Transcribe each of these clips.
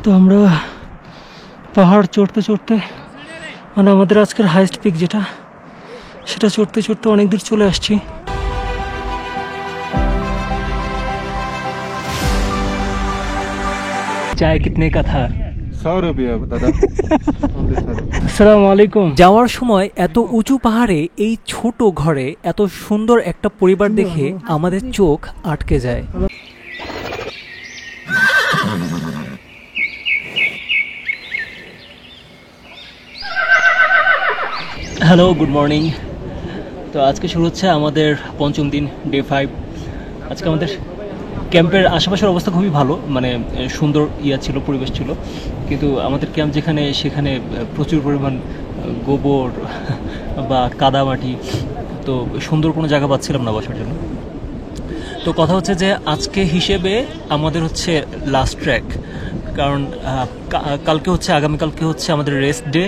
তো আমরা পাহাড় চড়তে চড়তে মানে আমাদের আজকের হাইস্ট পিক যেটা সেটা চড়তে চড়তে অনেক দূর চলে আসছি। চায় কিতনে কা থা? 100 रुपया दादा। আসসালামু আলাইকুম। যাওয়ার সময় এত উঁচু পাহাড়ে এই ছোট ঘরে এত সুন্দর একটা পরিবার দেখে আমাদের চোখ আটকে যায়। Hello, good morning. তো আজকে শুরু হচ্ছে আমাদের পঞ্চম দিন, ডে 5। আজকে আমাদের ক্যাম্পের আশেপাশের অবস্থা খুবই ভালো, মানে সুন্দর ছিল, পরিবেশ ছিল, কিন্তু আমাদের ক্যাম্প যেখানে সেখানে প্রচুর পরিমাণ গোবর বা কাদামাটি, তো সুন্দর কোনো জায়গা পাচ্ছিলাম না বসার জন্য। তো কথা হচ্ছে যে আজকে হিসেবে আমাদের হচ্ছে লাস্ট ট্র্যাক, কারণ কালকে হচ্ছে, আগামীকালকে হচ্ছে আমাদের রেস্ট ডে।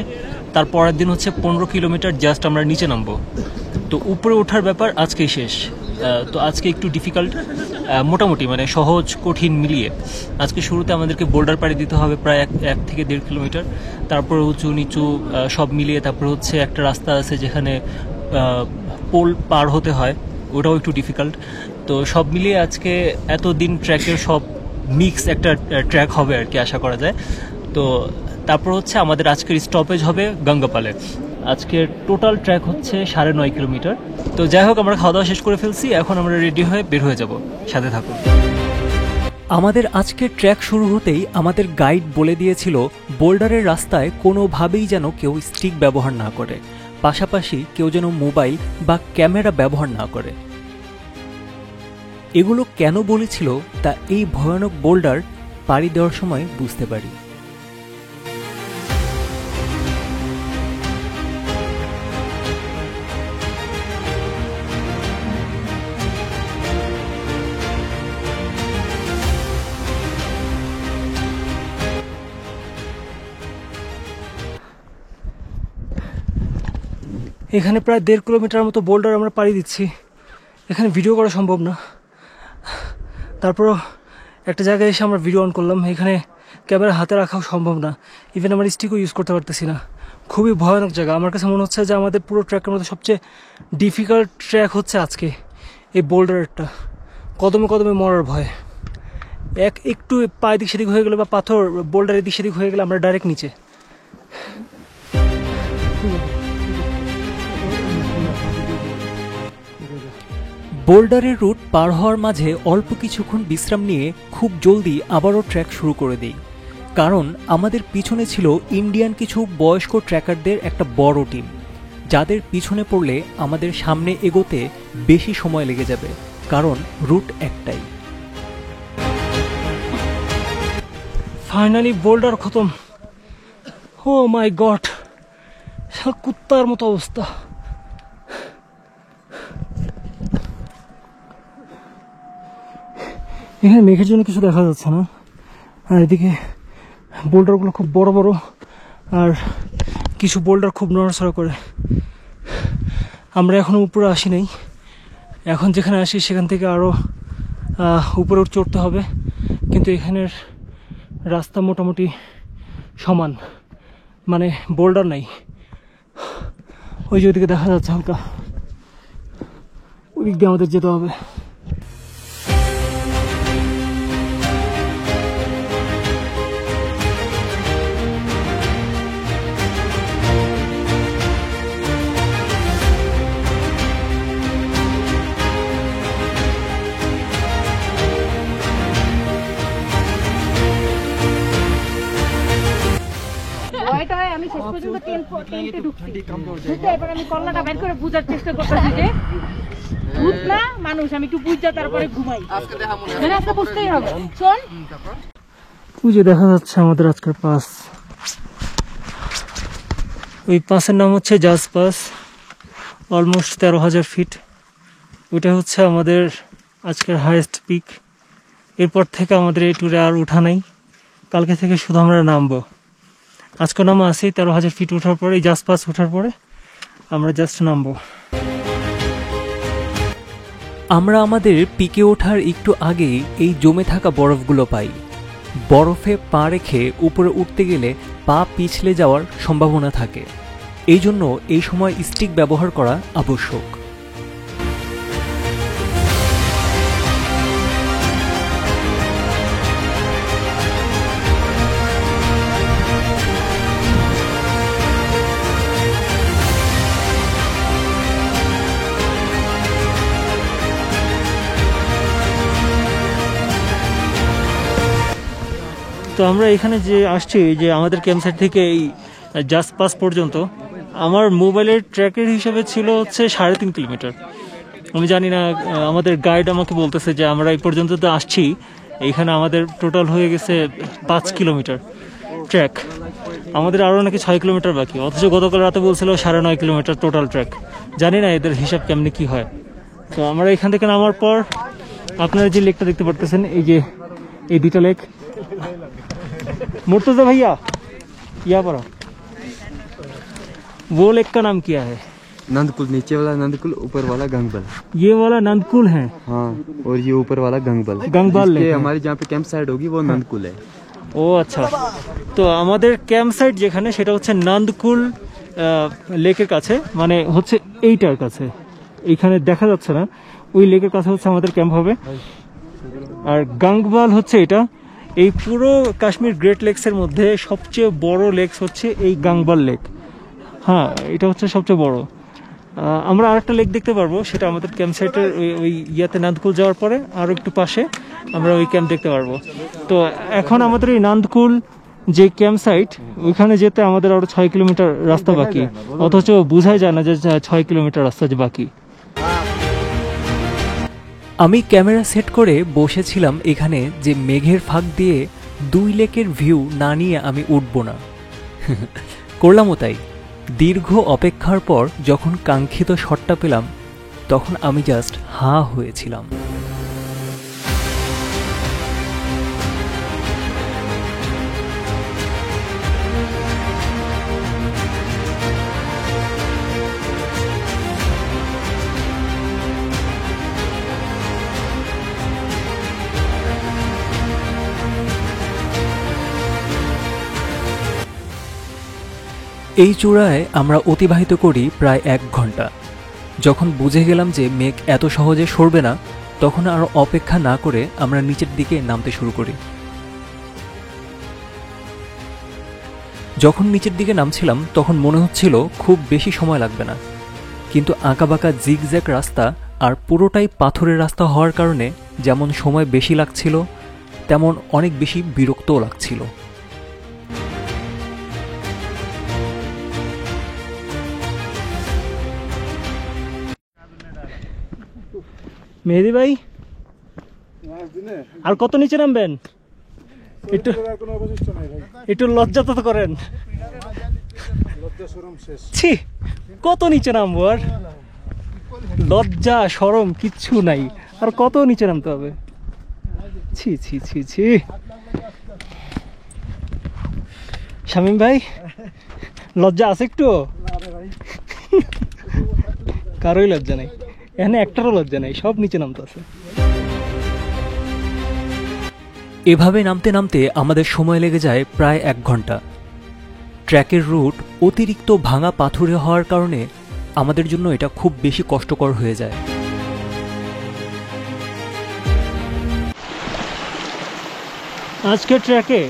তার পরের দিন হচ্ছে 15 কিলোমিটার জাস্ট আমরা নিচে নামবো। তো উপরে ওঠার ব্যাপার আজকেই শেষ। তো আজকে একটু ডিফিকাল্ট, মোটামুটি মানে সহজ কঠিন মিলিয়ে। আজকে শুরুতে আমাদেরকে বোল্ডার পাড়ি দিতে হবে প্রায় 1 থেকে 1.5 কিলোমিটার, তারপরে উঁচু নিচু সব মিলিয়ে তারপরে হচ্ছে একটা রাস্তা আছে যেখানে পোল পার হতে হয়, ওটাও একটু ডিফিকাল্ট। তো সব মিলিয়ে আজকে এতদিন ট্র্যাকের সব মিক্স একটা ট্র্যাক হবে আর কি, আশা করা যায়। তো তারপর হচ্ছে আমাদের আজকের স্টপেজ হবে গঙ্গাপালে। আজকের টোটাল ট্র্যাক হচ্ছে 9.5 কিলোমিটার। তো যাই হোক, আমরা খাওয়া দাওয়া শেষ করে ফেলছি, এখন আমরা রেডি হয়ে বের হয়ে যাব। সাথে থাকুন। আমাদের আজকের ট্র্যাক শুরু হতেই আমাদের গাইড বলে দিয়েছিল বোল্ডারের রাস্তায় কোনোভাবেই যেন কেউ স্টিক ব্যবহার না করে, পাশাপাশি কেউ যেন মোবাইল বা ক্যামেরা ব্যবহার না করে। এগুলো কেন বলেছিল তা এই ভয়ানক বোল্ডার পাড়ি দেওয়ার সময় বুঝতে পারি। এখানে প্রায় 1.5 কিলোমিটার মতো বোল্ডার আমরা পাড়ি দিচ্ছি। এখানে ভিডিও করা সম্ভব না, তারপরও একটা জায়গায় এসে আমরা ভিডিও অন করলাম। এখানে ক্যামেরা হাতে রাখাও সম্ভব না, ইভেন আমার স্টিকও ইউজ করতে পারতেছি না। খুবই ভয়ানক জায়গা। আমার কাছে মনে হচ্ছে যে আমাদের পুরো ট্র্যাকের মধ্যে সবচেয়ে ডিফিকাল্ট ট্র্যাক হচ্ছে আজকে এই বোল্ডারেরটা। কদমে কদমে মরার ভয়। একটু পা এদিক সেদিক হয়ে গেলে বা পাথর বোল্ডার এদিক সেদিক হয়ে গেলে আমরা ডাইরেক্ট নিচে। বোল্ডারের রুট পার হওয়ার মাঝে অল্প কিছুক্ষণ বিশ্রাম নিয়ে খুব জলদি আবারও ট্র্যাক শুরু করে দিই, কারণ আমাদের পিছনে ছিল ইন্ডিয়ান কিছু বয়স্ক ট্র্যাকারদের একটা বড় টিম, যাদের পিছনে পড়লে আমাদের সামনে এগোতে বেশি সময় লেগে যাবে, কারণ রুট একটাই। ফাইনালি বোল্ডার খতম। ও মাই গড, কুত্তার মতো অবস্থা। এখানে মেঘের জন্য কিছু দেখা যাচ্ছে না, আর এদিকে বোল্ডারগুলো খুব বড় বড়, আর কিছু বোল্ডার খুব নড়াচড়া করে। আমরা এখনো উপরে আসি নাই, এখন যেখানে আসি সেখান থেকে আরও উপরে চড়তে হবে, কিন্তু এখানের রাস্তা মোটামুটি সমান, মানে বোল্ডার নাই। ওই যে ওইদিকে দেখা যাচ্ছে হালকা, ওই দিক দিয়ে আমাদের যেতে হবে। আমি শেষ পর্যন্ত টেন্টে ঢুকছি, এবার আমি কল্লাটা বের করে বুঝার চেষ্টা করতেছি যে ভূত না মানুষ। আমি একটু বুঝা তারপরে ঘুমাই, আজকে বুঝতেই হবে। শোন, ওই যে দেখা যাচ্ছে আমাদের আজকের পাস, ওই পাসের নাম হচ্ছে জাজ পাস, অলমোস্ট 13,000 ফিট। ওইটা হচ্ছে আমাদের আজকের হাইয়েস্ট পিক। এরপর থেকে আমাদের এই ট্যুরে আর উঠা নাই, কালকে থেকে শুধু আমরা নামবো। আজকে নামা আছি 13,000 ফিট ওঠার পরে, এই জাজ পাস ওঠার পরে আমরা জাস্ট নামবো। আমরা আমাদের পিকে ওঠার একটু আগেই এই জমে থাকা বরফগুলো পাই, বরফে পা রেখে উপরে উঠতে গেলে পা পিছলে যাওয়ার সম্ভাবনা থাকে, এই জন্য এই সময় স্টিক ব্যবহার করা আবশ্যক। তো আমরা এখানে যে আসছি, যে আমাদের ক্যাম্প সাইট থেকে এই জাস্ট পাস পর্যন্ত আমার মোবাইলের ট্র্যাকের হিসেবে ছিল হচ্ছে 3.5 কিলোমিটার। আমি জানি না, আমাদের গাইড আমাকে বলতেছে যে আমরা এই পর্যন্ত তো আসছি, এইখানে আমাদের টোটাল হয়ে গেছে 5 কিলোমিটার ট্র্যাক। আমাদের আরও নাকি 6 কিলোমিটার বাকি, অথচ গতকাল রাতে বলছিল 9.5 কিলোমিটার টোটাল ট্র্যাক। জানি না এদের হিসাব কেমনি কি হয়। তো আমরা এখান থেকে নামার পর আপনারা যে লেকটা দেখতে পারতেছেন, এই যে এই দুইটা লেক, मुर्तजा भैया यहाँ पर वो लेक का नाम क्या है? नंदकुल, नीचे वाला नंदकुल, ऊपर वाला गंगबल। ये वाला नंदकुल है। हाँ, और ये ऊपर वाला गंगबल। गंगबल लेक हमारी जहाँ पे कैंप साइट होगी वो नंदकुल है। ও আচ্ছা, তো আমাদের ক্যাম্প সাইট যেখানে, সেটা হচ্ছে নন্দকুল লেকের কাছে, মানে হচ্ছে এইটার কাছে, এইখানে দেখা যাচ্ছে না, ওই লেকের কাছে হচ্ছে আমাদের ক্যাম্প হবে। আর গাঙ্গবাল হচ্ছে এটা, এই পুরো কাশ্মীর গ্রেট লেকসের মধ্যে সবচেয়ে বড় লেকস হচ্ছে এই গাঙ্গবাল লেক। হ্যাঁ, এটা হচ্ছে সবচেয়ে বড়। আমরা আরেকটা লেক দেখতে পারবো, সেটা আমাদের ক্যাম্প সাইটের ওই ইয়াতে নান্দকুল যাওয়ার পরে আরও একটু পাশে আমরা ওই ক্যাম্প দেখতে পারবো। তো এখন আমাদের এই নান্দকুল যে ক্যাম্প সাইট, ওইখানে যেতে আমাদের আরও 6 কিলোমিটার রাস্তা বাকি, অথচ বোঝাই যায় না যে 6 কিলোমিটার রাস্তা যে বাকি। আমি ক্যামেরা সেট করে বসেছিলাম এখানে যে মেঘের ফাঁক দিয়ে 2 লেকের ভিউ না নিয়ে আমি উঠব না। করলামও তাই। দীর্ঘ অপেক্ষার পর যখন কাঙ্ক্ষিত শটটা পেলাম, তখন আমি জাস্ট হাঁ হয়েছিলাম। এই চূড়ায় আমরা অতিবাহিত করি প্রায় 1 ঘন্টা। যখন বুঝে গেলাম যে মেঘ এত সহজে সরবে না, তখন আর অপেক্ষা না করে আমরা নিচের দিকে নামতে শুরু করি। যখন নিচের দিকে নামছিলাম তখন মনে হচ্ছিল খুব বেশি সময় লাগবে না, কিন্তু আঁকাবাঁকা জিগজ্যাগ রাস্তা আর পুরোটাই পাথরের রাস্তা হওয়ার কারণে যেমন সময় বেশি লাগছিল, তেমন অনেক বেশি বিরক্তও লাগছিল। মেহেদি ভাই, আর কত নিচে নামবেন? একটু লজ্জা তো করেন। ছি, কত নিচে নামবো? আর লজ্জা শরম কিচ্ছু নাই, আর কত নিচে নামতে হবে? ছি ছি ছি ছি। শামীম ভাই, লজ্জা আছে একটু? কারোই লজ্জা নেই এখানে, একটারও লজ্জা নেই, সব নিচে নামতে আছে। এভাবে নামতে নামতে আমাদের সময় লেগে যায় প্রায় 1 ঘন্টা। ট্র্যাকের রুট অতিরিক্ত ভাঙা পাথুরে হওয়ার কারণে আমাদের জন্য এটা খুব বেশি কষ্টকর হয়ে যায়। আজকের ট্র্যাকে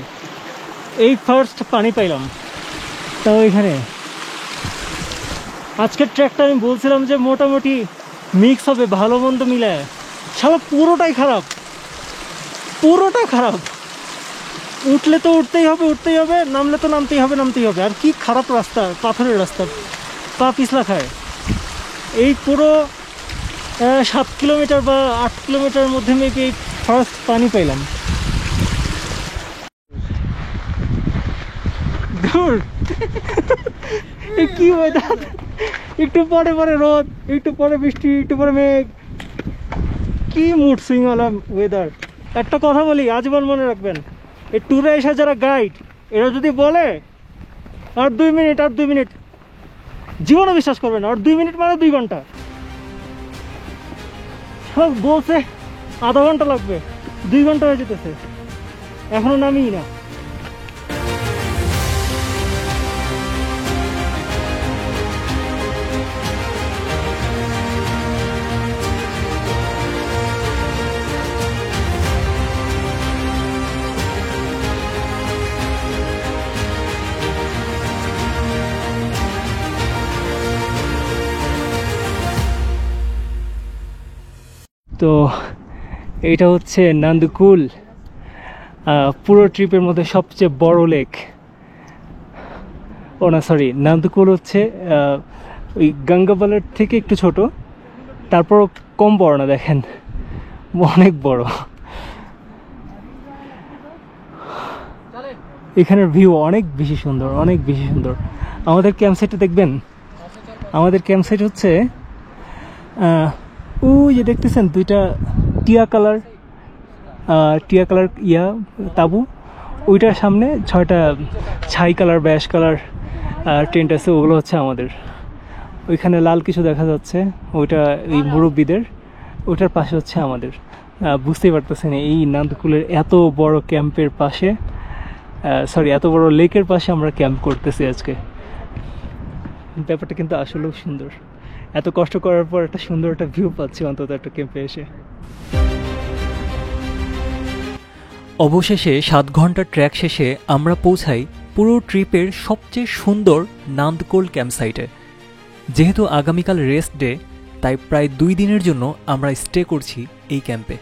এই ফার্স্ট পানি পাইলাম, তাও এখানে। আজকের ট্র্যাকটা আমি বলছিলাম যে মোটামুটি মিক্স হবে, ভালো মন্দ মিলায়, শালা পুরোটাই খারাপ, পুরোটা খারাপ। উঠলে তো উঠতেই হবে, নামলে তো নামতেই হবে। আর কি খারাপ রাস্তা, পাথরের রাস্তা, পা পিছলা খায়। এই পুরো 7 কিলোমিটার বা 8 কিলোমিটারের মধ্যে মেপে এই ফার্স্ট পানি পাইলাম। কি ওয়েদার, একটু পরে পরে রোদ, একটু পরে বৃষ্টি, একটু পরে মেঘ, কি মুড সুইং ওয়ালা ওয়েদার। একটা কথা বলি, আজীবন মনে রাখবেন, এই ট্যুরে এসে যারা গাইড, এরা যদি বলে আর 2 মিনিট, জীবনে বিশ্বাস করবেন। আর 2 মিনিট মানে 2 ঘন্টা। সব বলছে আধা ঘন্টা লাগবে, 2 ঘন্টা হয়ে যেতেছে। এখনো নামি না। তো এটা হচ্ছে নান্দকুল, পুরো ট্রিপের মধ্যে সবচেয়ে বড় লেক। ও না সরি, নান্দকুল হচ্ছে ওই গঙ্গাবলের থেকে একটু ছোট, তারপরও কম বড় না, দেখেন অনেক বড়। এখানের ভিউ অনেক বেশি সুন্দর, অনেক বেশি সুন্দর। আমাদের ক্যাম্পসাইটে দেখবেন, আমাদের ক্যাম্পসাইট হচ্ছে ওই যে দেখতেছেন দুইটা টিয়া কালার তাবু, ওইটার সামনে 6টা ছাই কালার বা অ্যাশ কালার টেন্ট আছে, ওগুলো হচ্ছে আমাদের। ওইখানে লাল কিছু দেখা যাচ্ছে, ওইটা এই মুরব্বীদের, ওইটার পাশে হচ্ছে আমাদের। বুঝতেই পারতেছেন এই নান্দকুলের এত বড় ক্যাম্পের পাশে, এত বড় লেকের পাশে আমরা ক্যাম্প করতেছি আজকে। ব্যাপারটা কিন্তু আসলেও সুন্দর। এত কষ্ট করার পর একটা সুন্দর একটা ভিউ পাচ্ছি অন্তত একটা ক্যাম্পে এসে। অবশেষে 7 ঘন্টার ট্র্যাক শেষে আমরা পৌঁছাই পুরো ট্রিপের সবচেয়ে সুন্দর নান্দকুল ক্যাম্পসাইটে। যেহেতু আগামীকাল রেস্ট ডে, তাই প্রায় 2 দিনের জন্য আমরা স্টে করছি এই ক্যাম্পে।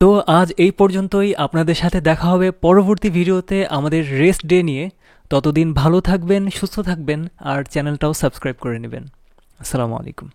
তো আজ এই পর্যন্তই। আপনাদের সাথে দেখা হবে পরবর্তী ভিডিওতে আমাদের রেস্ট ডে নিয়ে। ততদিন ভালো থাকবেন, সুস্থ থাকবেন, আর চ্যানেলটাও সাবস্ক্রাইব করে নেবেন। আসসালামু আলাইকুম।